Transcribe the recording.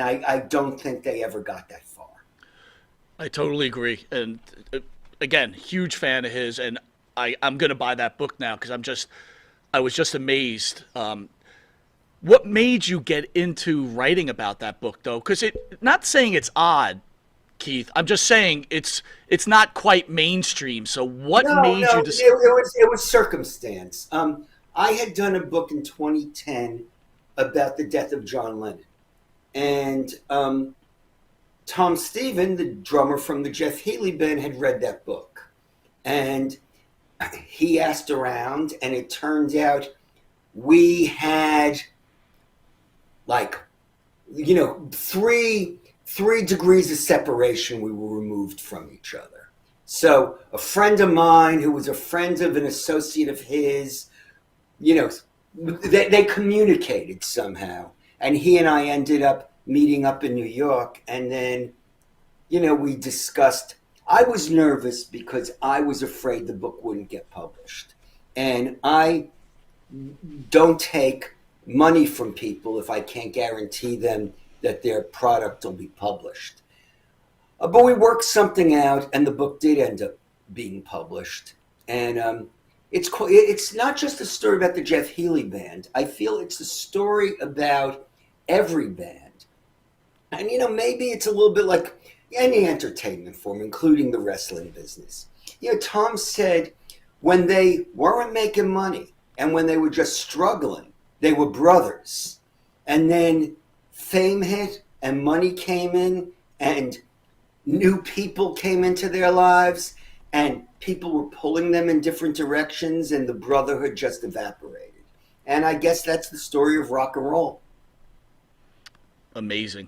I don't think they ever got that far. I totally agree. And again, huge fan of his, and I'm gonna buy that book now because I was just amazed. What made you get into writing about that book, though? Because not saying it's odd, Keith. I'm just saying it's not quite mainstream. So what No, made no, you it was circumstance. I had done a book in 2010 about the death of John Lennon, and Tom Stephen, the drummer from the Jeff Healy Band, had read that book, and he asked around, and it turned out we had like three degrees of separation. We were removed from each other. So a friend of mine who was a friend of an associate of his, you know, they communicated somehow, and he and I ended up meeting up in New York, and then we discussed. I was nervous because I was afraid the book wouldn't get published, and I don't take money from people if I can't guarantee them that their product will be published. But we worked something out, and the book did end up being published. And it's not just a story about the Jeff Healy Band. I feel it's a story about every band, and maybe it's a little bit like any entertainment form, including the wrestling business. Tom said when they weren't making money and when they were just struggling, they were brothers. And then fame hit and money came in and new people came into their lives and people were pulling them in different directions and the brotherhood just evaporated. And I guess that's the story of rock and roll. amazing?